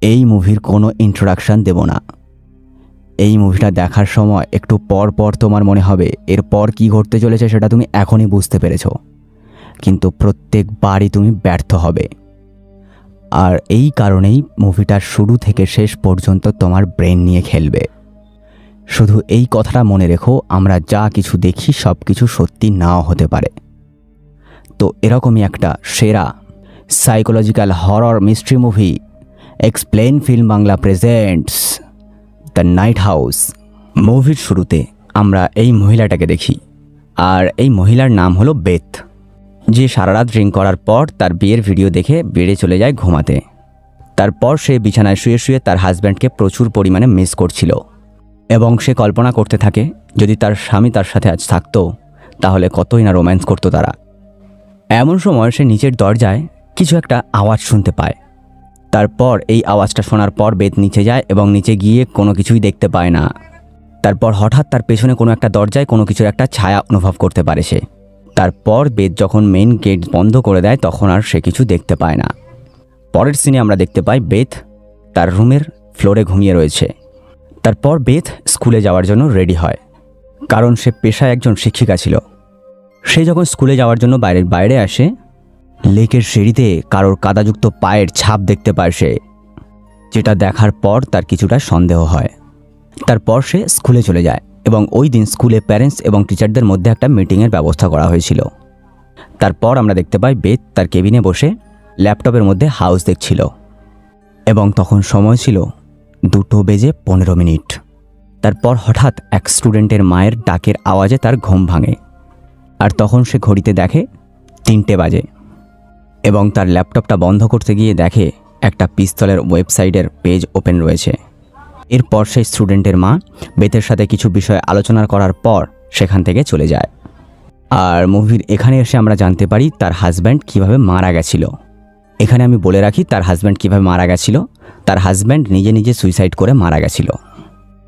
এই মুভির কোনো ইন্ট্রোডাকশন দেব না। এই মুভিটা দেখার সময় একটু পর পর তোমার মনে হবে এরপর কি ঘটতে চলেছে সেটা তুমি এখনই বুঝতে পেরেছো, কিন্তু প্রত্যেকবারই তুমি ব্যর্থ হবে। আর এই কারণেই মুভিটার শুরু থেকে শেষ পর্যন্ত তোমার ব্রেন নিয়ে খেলবে। শুধু এই কথাটা মনে রেখো, আমরা যা কিছু দেখি সব কিছু সত্যি নাও হতে পারে। তো এরকমই একটা সেরা psychological horror mystery movie explain film Bangla presents the night house. মুভির শুরুতে আমরা এই মহিলাটাকে দেখি, আর এই মহিলার নাম হলো বেথ, যে সারা রাত ড্রিঙ্ক করার পর তার বিয়ের ভিডিও দেখে বেড়ে চলে যায় ঘুমাতে। তারপর সে বিছানায় শুয়ে শুয়ে তার হাজব্যান্ডকে প্রচুর পরিমাণে মিস করছিল এবং সে কল্পনা করতে থাকে যদি তার স্বামী তার সাথে আজ থাকতো তাহলে কতই না রোম্যান্স করতো তারা। এমন সময় সে নিচের দরজায় কিছু একটা আওয়াজ শুনতে পায়। তারপর এই আওয়াজটা শোনার পর বেথ নিচে যায় এবং নিচে গিয়ে কোনো কিছুই দেখতে পায় না। তারপর হঠাৎ তার পেছনে কোনো একটা দরজায় কোনো কিছুর একটা ছায়া অনুভব করতে পারে সে। তারপর বেথ যখন মেইন গেট বন্ধ করে দেয় তখন আর সে কিছু দেখতে পায় না। পরের সিনে আমরা দেখতে পাই বেথ তার রুমের ফ্লোরে ঘুমিয়ে রয়েছে। তারপর বেথ স্কুলে যাওয়ার জন্য রেডি হয়, কারণ সে পেশায় একজন শিক্ষিকা ছিল। সে যখন স্কুলে যাওয়ার জন্য বাইরে আসে, লেকের সিঁড়িতে কারোর কাদাযুক্ত পায়ের ছাপ দেখতে পায় সে, যেটা দেখার পর তার কিছুটা সন্দেহ হয়। তারপর সে স্কুলে চলে যায় এবং ওই দিন স্কুলে প্যারেন্টস এবং টিচারদের মধ্যে একটা মিটিংয়ের ব্যবস্থা করা হয়েছিল। তারপর আমরা দেখতে পাই বেথ তার কেবিনে বসে ল্যাপটপের মধ্যে হাউস দেখছিল এবং তখন সময় ছিল 2:15। তারপর হঠাৎ এক স্টুডেন্টের মায়ের ডাকের আওয়াজে তার ঘুম ভাঙে, আর তখন সে ঘড়িতে দেখে 3টে বাজে এবং তার ল্যাপটপটা বন্ধ করতে গিয়ে দেখে একটা পিস্তলের ওয়েবসাইটের পেজ ওপেন রয়েছে। এরপর সেই স্টুডেন্টের মা বেথের সাথে কিছু বিষয় আলোচনা করার পর সেখান থেকে চলে যায়। আর মুভির এখানে এসে আমরা জানতে পারি তার হাজব্যান্ড কিভাবে মারা গেছিল। এখানে আমি বলে রাখি তার হাজব্যান্ড কিভাবে মারা গেছিল। তার হাজব্যান্ড নিজে নিজে সুইসাইড করে মারা গেছিল,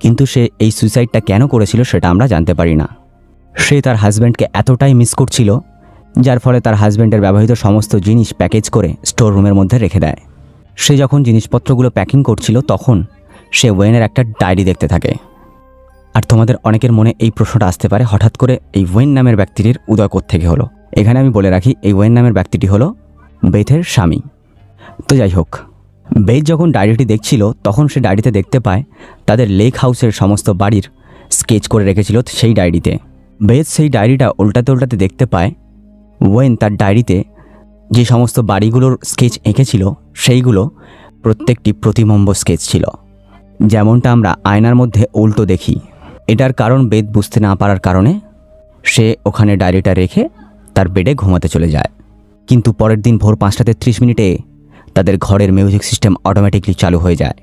কিন্তু সে এই সুইসাইডটা কেন করেছিল সেটা আমরা জানতে পারি না। সে তার হাজব্যান্ডকে এতটাই মিস করছিল যার ফলে তার হাজব্যান্ডের ব্যবহৃত সমস্ত জিনিস প্যাকেজ করে স্টোর রুমের মধ্যে রেখে দেয়। সে যখন জিনিসপত্রগুলো প্যাকিং করছিল তখন সে ওয়েনের একটা ডায়েরি দেখতে থাকে। আর তোমাদের অনেকের মনে এই প্রশ্নটা আসতে পারে হঠাৎ করে এই ওয়েন নামের ব্যক্তিটির উদয় কোত্থেকে হলো। এখানে আমি বলে রাখি এই ওয়েন নামের ব্যক্তিটি হলো বেথের স্বামী। তো যাই হোক, বেথ যখন ডায়েরিটি দেখছিল তখন সে ডায়েরিতে দেখতে পায় তাদের লেক হাউসের সমস্ত বাড়ির স্কেচ করে রেখেছিল সেই ডায়েরিতে। বেথ সেই ডায়েরিটা উল্টাতে উল্টাতে দেখতে পায় ওয়েন তার ডায়েরিতে যে সমস্ত বাড়িগুলোর স্কেচ এঁকেছিল সেইগুলো প্রত্যেকটি প্রতিবিম্ব স্কেচ ছিল, যেমনটা আমরা আয়নার মধ্যে উল্টো দেখি। এটার কারণ বেথ বুঝতে না পারার কারণে সে ওখানে ডায়েরিটা রেখে তার বেডে ঘুমাতে চলে যায়। কিন্তু পরের দিন ভোর 5:30 তাদের ঘরের মিউজিক সিস্টেম অটোমেটিকলি চালু হয়ে যায়।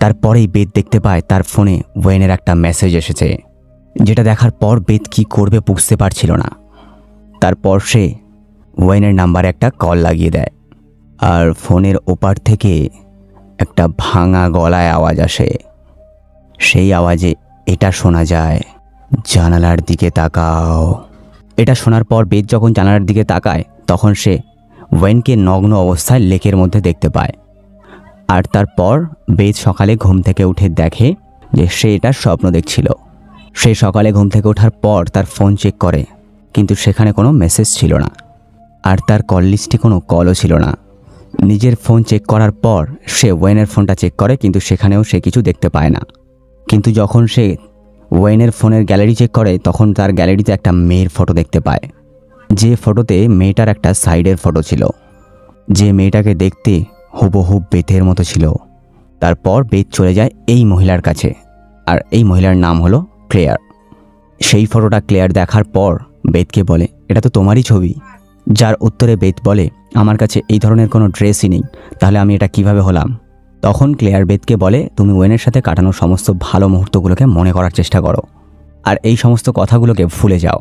তারপরেই বেথ দেখতে পায় তার ফোনে ওয়েনের একটা মেসেজ এসেছে, যেটা দেখার পর বেথ কী করবে বুঝতে পারছিল না। তারপর সে ওয়েনের নাম্বারে একটা কল লাগিয়ে দেয়, আর ফোনের ওপার থেকে একটা ভাঙা গলায় আওয়াজ আসে। সেই আওয়াজে এটা শোনা যায়, জানালার দিকে তাকাও। এটা শোনার পর বেথ যখন জানালার দিকে তাকায় তখন সে ওয়েনকে নগ্ন অবস্থায় লেকের মধ্যে দেখতে পায়। আর তারপর বেথ সকালে ঘুম থেকে উঠে দেখে যে সে এটা স্বপ্ন দেখছিল। সে সকালে ঘুম থেকে ওঠার পর তার ফোন চেক করে, কিন্তু সেখানে কোনো মেসেজ ছিল না, আর তার কল লিস্টে কোনো কলও ছিল না। নিজের ফোন চেক করার পর সে ওয়েনের ফোনটা চেক করে, কিন্তু সেখানেও সে কিছু দেখতে পায় না। কিন্তু যখন সে ওয়েনের ফোনের গ্যালারি চেক করে তখন তার গ্যালারিতে একটা মেয়ের ফটো দেখতে পায়, যে ফটোতে মেয়েটার একটা সাইডের ফটো ছিল, যে মেয়েটাকে দেখতে হুবহু বেথের মতো ছিল। তারপর বেথ চলে যায় এই মহিলার কাছে, আর এই মহিলার নাম হলো ক্লেয়ার। সেই ফটোটা ক্লেয়ার দেখার পর বেথকে বলে এটা তো তোমারই ছবি, যার উত্তরে বেথ বলে আমার কাছে এই ধরনের কোনো ড্রেসই নেই, তাহলে আমি এটা কিভাবে হলাম। তখন ক্লেয়ার বেথকে বলে তুমি ওয়েনের সাথে কাটানো সমস্ত ভালো মুহূর্তগুলোকে মনে করার চেষ্টা করো আর এই সমস্ত কথাগুলোকে ভুলে যাও।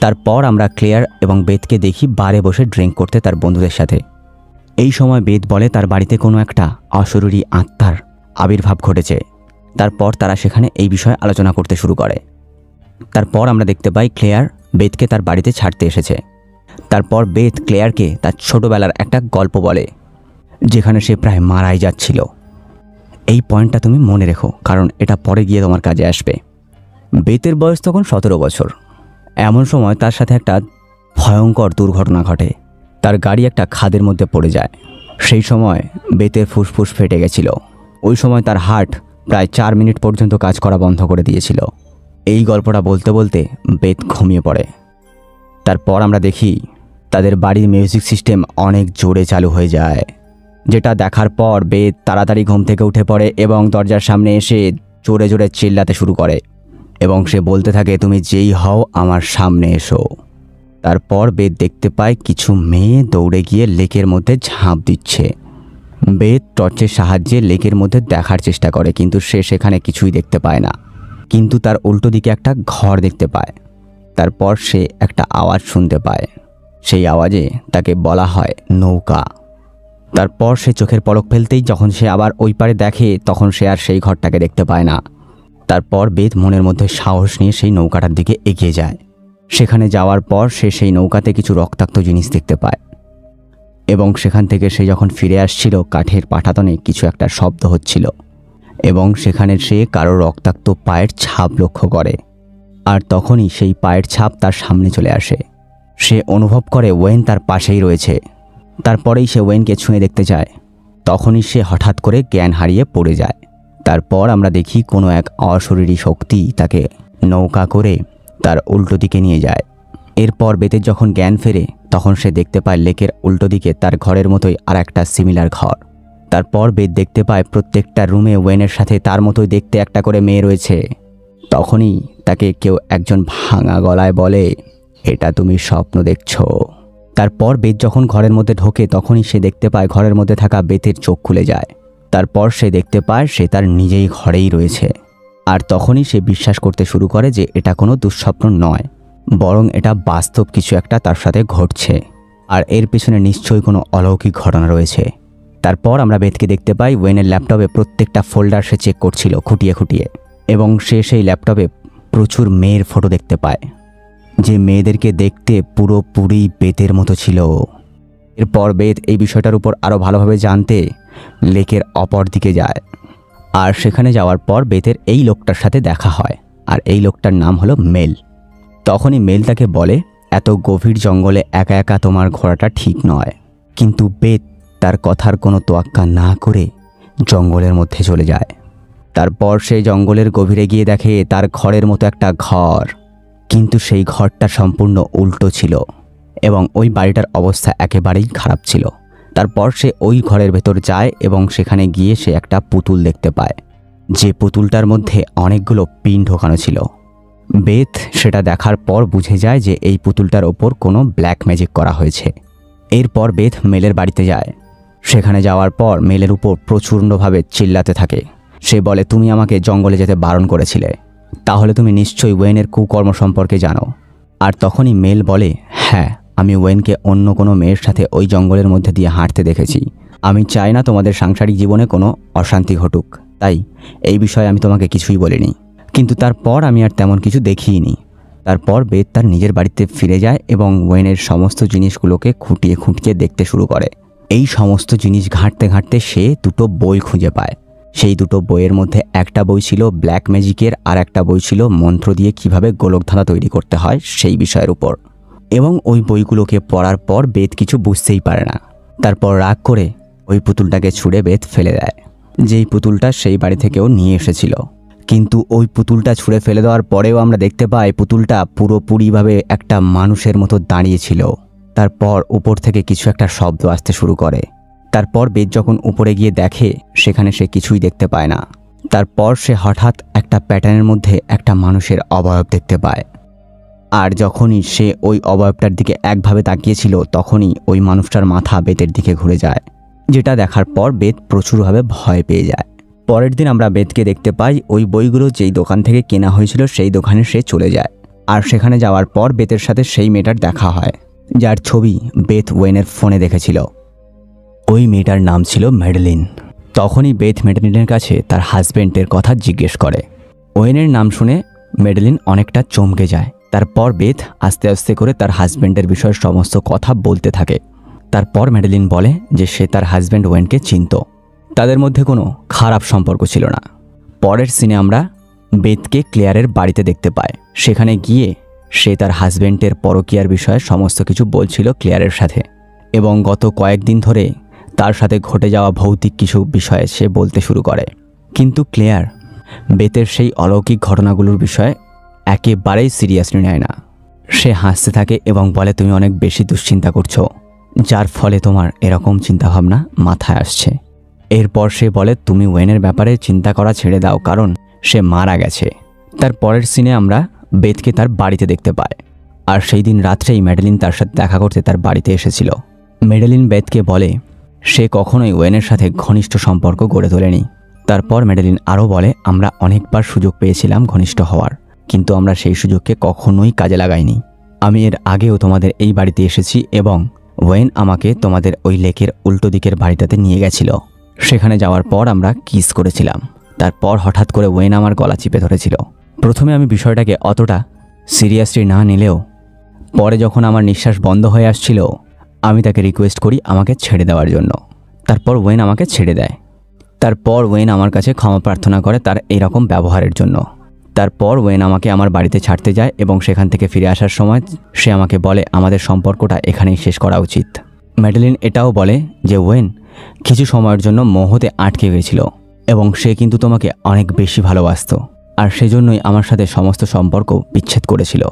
তারপর আমরা ক্লেয়ার এবং বেথকে দেখি বারে বসে ড্রিঙ্ক করতে তার বন্ধুদের সাথে। এই সময় বেথ বলে তার বাড়িতে কোনো একটা অশরীরী আত্মার আবির্ভাব ঘটেছে। তারপর তারা সেখানে এই বিষয়ে আলোচনা করতে শুরু করে। তারপর আমরা দেখতে পাই ক্লেয়ার বেথকে তার বাড়িতে ছাড়তে এসেছে। তারপর বেথ ক্লেয়ারকে তার ছোটবেলার একটা গল্প বলে, যেখানে সে প্রায় মারাই যাচ্ছিল। এই পয়েন্টটা তুমি মনে রেখো, কারণ এটা পরে গিয়ে তোমার কাজে আসবে। বেতের বয়স তখন 17 বছর। এমন সময় তার সাথে একটা ভয়ঙ্কর দুর্ঘটনা ঘটে। তার গাড়ি একটা খাদের মধ্যে পড়ে যায়। সেই সময় বেতের ফুসফুস ফেটে গেছিল। ওই সময় তার হার্ট প্রায় 4 মিনিট পর্যন্ত কাজ করা বন্ধ করে দিয়েছিল। এই গল্পটা বলতে বলতে বেত ঘুমিয়ে পড়ে। তারপর আমরা দেখি তাদের বাড়ির মিউজিক সিস্টেম অনেক জোরে চালু হয়ে যায়, যেটা দেখার পর বেত তাড়াতাড়ি ঘুম থেকে উঠে পড়ে এবং দরজার সামনে এসে জোরে জোরে চিল্লাতে শুরু করে এবং সে বলতে থাকে, তুমি যেই হও আমার সামনে এসো। তারপর বেত দেখতে পায় কিছু মেয়ে দৌড়ে গিয়ে লেকের মধ্যে ঝাঁপ দিচ্ছে। বেত টর্চের সাহায্যে লেকের মধ্যে দেখার চেষ্টা করে, কিন্তু সে সেখানে কিছুই দেখতে পায় না। কিন্তু তার উল্টো দিকে একটা ঘর দেখতে পায়। তারপর সে একটা আওয়াজ শুনতে পায়। সেই আওয়াজে তাকে বলা হয় নৌকা। তারপর সে চোখের পলক ফেলতেই যখন সে আবার ওই পারে দেখে, তখন সে আর সেই ঘরটাকে দেখতে পায় না। তারপর বেত মনের মধ্যে সাহস নিয়ে সেই নৌকাটার দিকে এগিয়ে যায়। সেখানে যাওয়ার পর সে সেই নৌকাতে কিছু রক্তাক্ত জিনিস দেখতে পায় এবং সেখান থেকে সে যখন ফিরে আসছিল, কাঠের পাটাতনে কিছু একটা শব্দ হচ্ছিল এবং সেখানে সে কারো রক্তাক্ত পায়ের ছাপ লক্ষ্য করে। আর তখনই সেই পায়ের ছাপ তার সামনে চলে আসে। সে অনুভব করে ওয়েন তার পাশেই রয়েছে। তারপরেই সে ওয়েনকে ছুঁয়ে দেখতে যায়। তখনই সে হঠাৎ করে জ্ঞান হারিয়ে পড়ে যায়। তারপর আমরা দেখি কোনো এক অশরীরী শক্তি তাকে নৌকা করে তার উল্টো দিকে নিয়ে যায়। এরপর বেতের যখন জ্ঞান ফেরে, তখন সে দেখতে পায় লেকের উল্টো দিকে তার ঘরের মতোই আর একটা সিমিলার ঘর। তারপর বেত দেখতে পায় প্রত্যেকটা রুমে ওয়েনের সাথে তার মতোই দেখতে একটা করে মেয়ে রয়েছে। তখনই তাকে কেউ একজন ভাঙা গলায় বলে, এটা তুমি স্বপ্ন দেখছো। তারপর বেত যখন ঘরের মধ্যে ঢোকে, তখনই সে দেখতে পায় ঘরের মধ্যে থাকা বেতের চোখ খুলে যায়। তারপর সে দেখতে পায় সে তার নিজেই ঘরেই রয়েছে। আর তখনই সে বিশ্বাস করতে শুরু করে যে এটা কোনো দুঃস্বপ্ন নয়, বরং এটা বাস্তব কিছু একটা তার সাথে ঘটছে, আর এর পেছনে নিশ্চয়ই কোনো অলৌকিক ঘটনা রয়েছে। তারপর আমরা বেতকে দেখতে পাই ওয়েনের ল্যাপটপে প্রত্যেকটা ফোল্ডার সে চেক করছিল খুঁটিয়ে খুঁটিয়ে, এবং সে সেই ল্যাপটপে প্রচুর মেয়ের ফটো দেখতে পায়, যে মেয়েদেরকে দেখতে পুরোপুরি বেতের মতো ছিল। এরপর বেত এই বিষয়টার উপর আরও ভালোভাবে জানতে লেকের অপর দিকে যায়। আর সেখানে যাওয়ার পর বেতের এই লোকটার সাথে দেখা হয়, আর এই লোকটার নাম হলো মেল। তখনই মেল তাকে বলে, এত গভীর জঙ্গলে একা একা তোমার ঘোরাটা ঠিক নয়। কিন্তু বেত তার কথার কোনো তোয়াক্কা না করে জঙ্গলের মধ্যে চলে যায়। তারপর সেই জঙ্গলের গভীরে গিয়ে দেখে তার ঘরের মতো একটা ঘর, কিন্তু সেই ঘরটা সম্পূর্ণ উল্টো ছিল এবং ওই বাড়িটার অবস্থা একেবারেই খারাপ ছিল। তারপর সে ওই ঘরের ভেতর যায় এবং সেখানে গিয়ে সে একটা পুতুল দেখতে পায়, যে পুতুলটার মধ্যে অনেকগুলো পিন ঢোকানো ছিল। বেত সেটা দেখার পর বুঝে যায় যে এই পুতুলটার ওপর কোনো ব্ল্যাক ম্যাজিক করা হয়েছে। এরপর বেত মেলের বাড়িতে যায়। সেখানে যাওয়ার পর মেলের উপর প্রচণ্ডভাবে চিল্লাতে থাকে। সে বলে, তুমি আমাকে জঙ্গলে যেতে বারণ করেছিলে, তাহলে তুমি নিশ্চয়ই ওয়েনের কুকর্ম সম্পর্কে জানো। আর তখনই মেল বলে, হ্যাঁ, আমি ওয়েনকে অন্য কোনো মেয়ের সাথে ওই জঙ্গলের মধ্যে দিয়ে হাঁটতে দেখেছি। আমি চাই না তোমাদের সাংসারিক জীবনে কোনো অশান্তি ঘটুক, তাই এই বিষয়ে আমি তোমাকে কিছুই বলিনি। কিন্তু তারপর আমি আর তেমন কিছু দেখিইনি। তারপর বেত তার নিজের বাড়িতে ফিরে যায় এবং ওয়েনের সমস্ত জিনিসগুলোকে খুঁটিয়ে খুঁটিয়ে দেখতে শুরু করে। এই সমস্ত জিনিস ঘাঁটতে ঘাঁটতে সে দুটো বই খুঁজে পায়। সেই দুটো বইয়ের মধ্যে একটা বই ছিল ব্ল্যাক ম্যাজিকের, আর একটা বই ছিল মন্ত্র দিয়ে কিভাবে গোলকধাঁধা তৈরি করতে হয় সেই বিষয়ের উপর। এবং ওই বইগুলোকে পড়ার পর বেত কিছু বুঝতেই পারে না। তারপর রাগ করে ওই পুতুলটাকে ছুঁড়ে বেত ফেলে দেয়, যেই পুতুলটা সেই বাড়ি থেকেও নিয়ে এসেছিল। কিন্তু ওই পুতুলটা ছুঁড়ে ফেলে দেওয়ার পরেও আমরা দেখতে পাই পুতুলটা পুরোপুরিভাবে একটা মানুষের মতো দাঁড়িয়েছিল। তারপর উপর থেকে কিছু একটা শব্দ আসতে শুরু করে। তারপর বেত যখন উপরে গিয়ে দেখে, সেখানে সে কিছুই দেখতে পায় না। তারপর সে হঠাৎ একটা প্যাটার্নের মধ্যে একটা মানুষের অবয়ব দেখতে পায়। আর যখনই সে ওই অবয়বটার দিকে একভাবে তাকিয়েছিল, তখনই ওই মানুষটার মাথা বেতের দিকে ঘুরে যায়, যেটা দেখার পর বেত প্রচুরভাবে ভয় পেয়ে যায়। পরের দিন আমরা বেতকে দেখতে পাই ওই বইগুলো যেই দোকান থেকে কেনা হয়েছিল সেই দোকানে সে চলে যায়। আর সেখানে যাওয়ার পর বেতের সাথে সেই মেয়েটার দেখা হয়, যার ছবি বেত ওয়েনের ফোনে দেখেছিল। ওই মেয়েটার নাম ছিল ম্যাডেলিন। তখনই বেত ম্যাডেলিনের কাছে তার হাজব্যান্ডের কথা জিজ্ঞেস করে। ওয়েনের নাম শুনে ম্যাডেলিন অনেকটা চমকে যায়। তারপর বেত আস্তে আস্তে করে তার হাজব্যান্ডের বিষয়ে সমস্ত কথা বলতে থাকে। তারপর ম্যাডেলিন বলে যে সে তার হাজব্যান্ড ওয়েনকে চিনত। তাদের মধ্যে কোনো খারাপ সম্পর্ক ছিল না। পরের সিনে আমরা বেথকে ক্লেয়ারের বাড়িতে দেখতে পাই। সেখানে গিয়ে সে তার হাজব্যান্ডের পরকীয়ার বিষয়ে সমস্ত কিছু বলছিল ক্লেয়ারের সাথে, এবং গত কয়েকদিন ধরে তার সাথে ঘটে যাওয়া ভৌতিক কিছু বিষয়ে সে বলতে শুরু করে। কিন্তু ক্লেয়ার বেথের সেই অলৌকিক ঘটনাগুলোর বিষয়ে একেবারেই সিরিয়াসলি নেয় না। সে হাসতে থাকে এবং বলে, তুমি অনেক বেশি দুশ্চিন্তা করছো, যার ফলে তোমার এরকম চিন্তাভাবনা মাথায় আসছে। এরপর সে বলে, তুমি ওয়েনের ব্যাপারে চিন্তা করা ছেড়ে দাও, কারণ সে মারা গেছে। তার পরের সিনে আমরা বেথকে তার বাড়িতে দেখতে পাই। আর সেই দিন রাত্রেই ম্যাডেলিন তার সাথে দেখা করতে তার বাড়িতে এসেছিল। ম্যাডেলিন বেথকে বলে সে কখনোই ওয়েনের সাথে ঘনিষ্ঠ সম্পর্ক গড়ে তোলেনি। তারপর ম্যাডেলিন আরও বলে, আমরা অনেকবার সুযোগ পেয়েছিলাম ঘনিষ্ঠ হওয়ার, কিন্তু আমরা সেই সুযোগকে কখনোই কাজে লাগাইনি। আমি এর আগেও তোমাদের এই বাড়িতে এসেছি এবং ওয়েন আমাকে তোমাদের ওই লেকের উল্টো দিকের বাড়িটাতে নিয়ে গেছিল। সেখানে যাওয়ার পর আমরা কিস করেছিলাম। তারপর হঠাৎ করে ওয়েন আমার গলা চিপে ধরেছিল। প্রথমে আমি বিষয়টাকে অতটা সিরিয়াসলি না নিলেও পরে যখন আমার নিঃশ্বাস বন্ধ হয়ে আসছিল, আমি তাকে রিকোয়েস্ট করি আমাকে ছেড়ে দেওয়ার জন্য। তারপর ওয়েন আমাকে ছেড়ে দেয়। তারপর ওয়েন আমার কাছে ক্ষমা প্রার্থনা করে তার এরকম ব্যবহারের জন্য। তারপর ওয়েন আমাকে আমার বাড়িতে ছাড়তে যায় এবং সেখান থেকে ফিরে আসার সময় সে আমাকে বলে আমাদের সম্পর্কটা এখানেই শেষ করা উচিত। ম্যাডেলিন এটাও বলে যে ওয়েন কিছু সময়ের জন্য মোহতে আটকে গিয়েছিল এবং সে কিন্তু তোমাকে অনেক বেশি ভালোবাসত, আর সেজন্যই আমার সাথে সমস্ত সম্পর্ক বিচ্ছেদ করেছিল।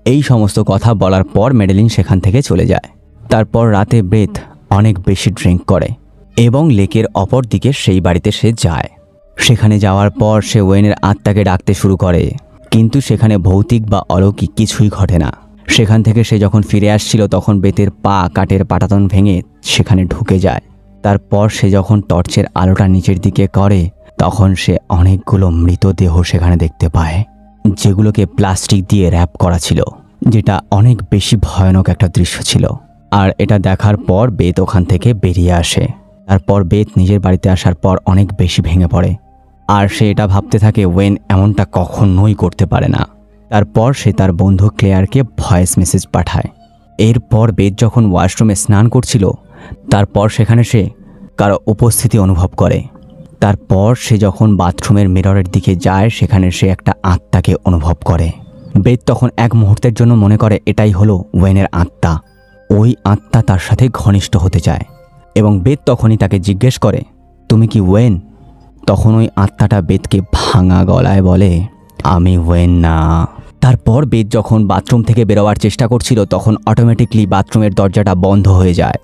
এই সমস্ত কথা বলার পর ম্যাডেলিন সেখান থেকে চলে যায়। তারপর রাতে বেথ অনেক বেশি ড্রিঙ্ক করে এবং লেকের অপর দিকে সেই বাড়িতে সে যায়। সেখানে যাওয়ার পর সে ওয়েনের আত্মাকে ডাকতে শুরু করে, কিন্তু সেখানে ভৌতিক বা অলৌকিক কিছুই ঘটে না। সেখান থেকে সে যখন ফিরে আসছিল তখন বেতের পা কাঠের পাটাতন ভেঙে সেখানে ঢুকে যায়। তারপর সে যখন টর্চের আলোটা নিচের দিকে করে তখন সে অনেকগুলো মৃতদেহ সেখানে দেখতে পায়, যেগুলোকে প্লাস্টিক দিয়ে র্যাপ করা ছিল, যেটা অনেক বেশি ভয়ানক একটা দৃশ্য ছিল। আর এটা দেখার পর বেথ ওখান থেকে বেরিয়ে আসে। তারপর বেথ নিজের বাড়িতে আসার পর অনেক বেশি ভেঙে পড়ে, আর সে এটা ভাবতে থাকে ওয়েন এমনটা কখনোই করতে পারে না। তারপর সে তার বন্ধু ক্লেয়ারকে ভয়েস মেসেজ পাঠায়। এরপর বেথ যখন ওয়াশরুমে স্নান করছিল তারপর সেখানে সে কারো উপস্থিতি অনুভব করে। তারপর সে যখন বাথরুমের মিররের দিকে যায় সেখানে সে একটা আত্মাকে অনুভব করে। বেথ তখন এক মুহূর্তের জন্য মনে করে এটাই হলো ওয়েনের আত্মা। ওই আত্মা তার সাথে ঘনিষ্ঠ হতে চায় এবং বেথ তখনই তাকে জিজ্ঞেস করে, তুমি কি ওয়েন? তখন ওই আত্মাটা বেথকে ভাঙা গলায় বলে, আমি ওয়েন না। তারপর বেথ যখন বাথরুম থেকে বেরোবার চেষ্টা করছিল তখন অটোমেটিকলি বাথরুমের দরজাটা বন্ধ হয়ে যায়।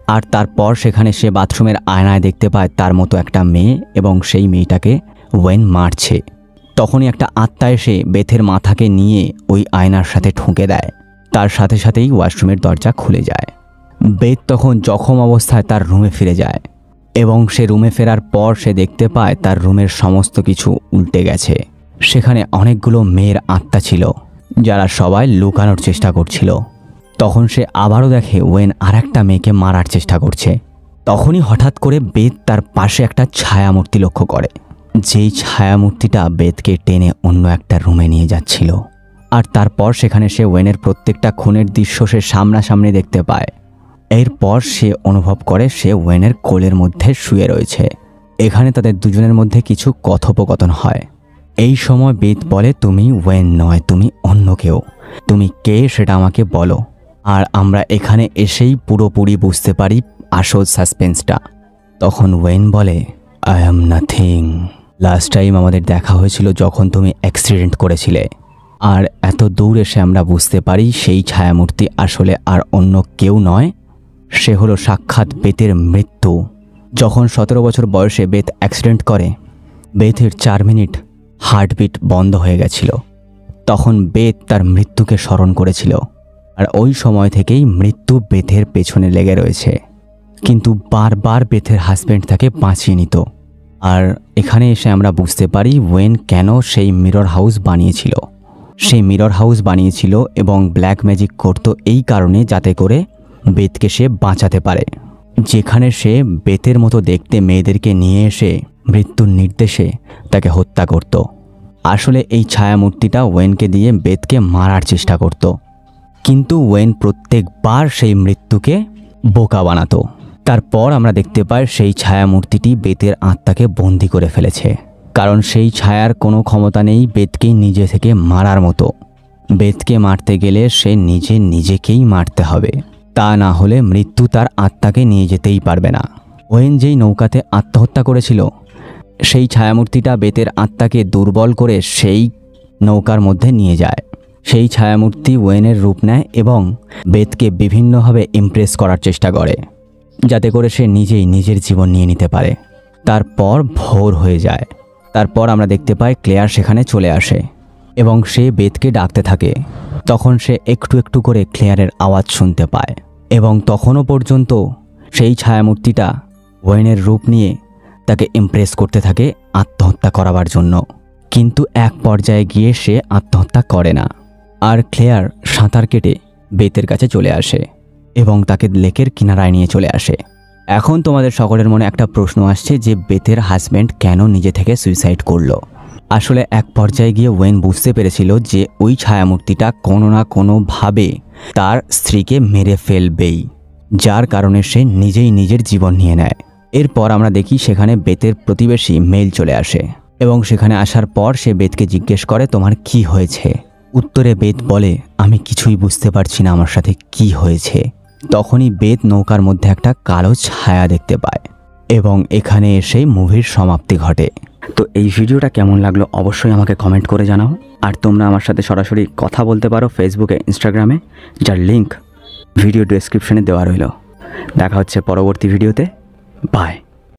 আর তারপর সেখানে সে বাথরুমের আয়নায় দেখতে পায় তার মতো একটা মেয়ে এবং সেই মেয়েটাকে ওয়েন মারছে। তখনই একটা আত্মা এসে বেথের মাথাকে নিয়ে ওই আয়নার সাথে ঠুকে দেয়। তার সাথে সাথেই ওয়াশরুমের দরজা খুলে যায়। বেথ তখন জখম অবস্থায় তার রুমে ফিরে যায় এবং সে রুমে ফেরার পর সে দেখতে পায় তার রুমের সমস্ত কিছু উল্টে গেছে। সেখানে অনেকগুলো মেয়ের আত্মা ছিল যারা সবাই লুকানোর চেষ্টা করছিল। তখন সে আবারও দেখে ওয়েন আর একটা মেয়েকে মারার চেষ্টা করছে। তখনই হঠাৎ করে বেথ তার পাশে একটা ছায়ামূর্তি লক্ষ্য করে, যেই ছায়ামূর্তিটা বেথকে টেনে অন্য একটা রুমে নিয়ে যাচ্ছিল। আর তারপর সেখানে সে ওয়েনের প্রত্যেকটা খুনের দৃশ্য সে সামনাসামনি দেখতে পায়। এরপর সে অনুভব করে সে ওয়েনের কোলের মধ্যে শুয়ে রয়েছে। এখানে তাদের দুজনের মধ্যে কিছু কথোপকথন হয়। এই সময় বেথ বলে, তুমি ওয়েন নয়, তুমি অন্য কেউ। তুমি কে সেটা আমাকে বলো। আর আমরা এখানে এসেই পুরোপুরি বুঝতে পারি আসল সাসপেন্সটা। তখন ওয়েন বলে, I am nothing. Last time আমাদের দেখা হয়েছিল যখন তুমি অ্যাক্সিডেন্ট করেছিলে। আর এত দূর এসে আমরা বুঝতে পারি সেই ছায়ামূর্তি আসলে আর অন্য কেউ নয়, সে হলো সাক্ষাৎ বেথের মৃত্যু। যখন 17 বছর বয়সে বেথ অ্যাক্সিডেন্ট করে বেথের 4 মিনিট হার্টবিট বন্ধ হয়ে গেছিল। তখন বেথ তার মৃত্যুকে স্মরণ করেছিল, আর ওই সময় থেকেই মৃত্যু বেথের পেছনে লেগে রয়েছে। কিন্তু বারবার বেথের হাজব্যান্ড তাকে বাঁচিয়ে নিত। আর এখানে এসে আমরা বুঝতে পারি ওয়েন কেন সেই মিরর হাউস বানিয়েছিল। সেই মিরর হাউস বানিয়েছিল এবং ব্ল্যাক ম্যাজিক করত এই কারণে যাতে করে বেথকে সে বাঁচাতে পারে, যেখানে সে বেথের মতো দেখতে মেয়েদেরকে নিয়ে এসে মৃত্যুর নির্দেশে তাকে হত্যা করত। আসলে এই ছায়ামূর্তিটা ওয়েনকে দিয়ে বেথকে মারার চেষ্টা করত, কিন্তু ওয়েন প্রত্যেকবার সেই মৃত্যুকে বোকা বানাতো। তারপর আমরা দেখতে পাই সেই ছায়া মূর্তিটি বেতের আত্মাকে বন্দি করে ফেলেছে, কারণ সেই ছায়ার কোনো ক্ষমতা নেই বেতকে নিজে থেকে মারার মতো। বেতকে মারতে গেলে সে নিজেকেই মারতে হবে, তা না হলে মৃত্যু তার আত্মাকে নিয়ে যেতেই পারবে না। ওয়েন যেই নৌকাতে আত্মহত্যা করেছিল সেই ছায়ামূর্তিটা বেতের আত্মাকে দুর্বল করে সেই নৌকার মধ্যে নিয়ে যায়। সেই ছায়ামূর্তি ওয়েনের রূপ নেয় এবং বেতকে বিভিন্নভাবে ইমপ্রেস করার চেষ্টা করে, যাতে করে সে নিজেই নিজের জীবন নিয়ে নিতে পারে। তারপর ভোর হয়ে যায়। তারপর আমরা দেখতে পাই ক্লেয়ার সেখানে চলে আসে এবং সে বেতকে ডাকতে থাকে। তখন সে একটু একটু করে ক্লেয়ারের আওয়াজ শুনতে পায় এবং তখনও পর্যন্ত সেই ছায়ামূর্তিটা ওয়েনের রূপ নিয়ে তাকে ইমপ্রেস করতে থাকে আত্মহত্যা করাবার জন্য। কিন্তু এক পর্যায়ে গিয়ে সে আত্মহত্যা করে না, আর ক্লেয়ার সাঁতার কেটে বেতের কাছে চলে আসে এবং তাকে লেকের কিনারায় নিয়ে চলে আসে। এখন তোমাদের সকলের মনে একটা প্রশ্ন আসছে যে বেতের হাজব্যান্ড কেন নিজে থেকে সুইসাইড করলো। আসলে এক পর্যায়ে গিয়ে ওয়েন বুঝতে পেরেছিল যে ওই ছায়ামূর্তিটা কোনো না কোনোভাবে তার স্ত্রীকে মেরে ফেলবেই, যার কারণে সে নিজেই নিজের জীবন নিয়ে নেয়। এরপর আমরা দেখি সেখানে বেতের প্রতিবেশী মেল চলে আসে এবং সেখানে আসার পর সে বেতকে জিজ্ঞেস করে তোমার কি হয়েছে। উত্তরে বেত বলে আমি কিছুই বুঝতে পারছি না আমার সাথে কি হয়েছে। তখনই বেত নৌকার মধ্যে একটা কালো ছায়া দেখতে পায় এবং এখানে এসে মুভির সমাপ্তি ঘটে। তো এই ভিডিওটা কেমন লাগলো অবশ্যই আমাকে কমেন্ট করে জানাও। আর তোমরা আমার সাথে সরাসরি কথা বলতে পারো ফেসবুকে, ইনস্টাগ্রামে, যার লিঙ্ক ভিডিও ডেসক্রিপশনে দেওয়া রইল। দেখা হচ্ছে পরবর্তী ভিডিওতে। বাই।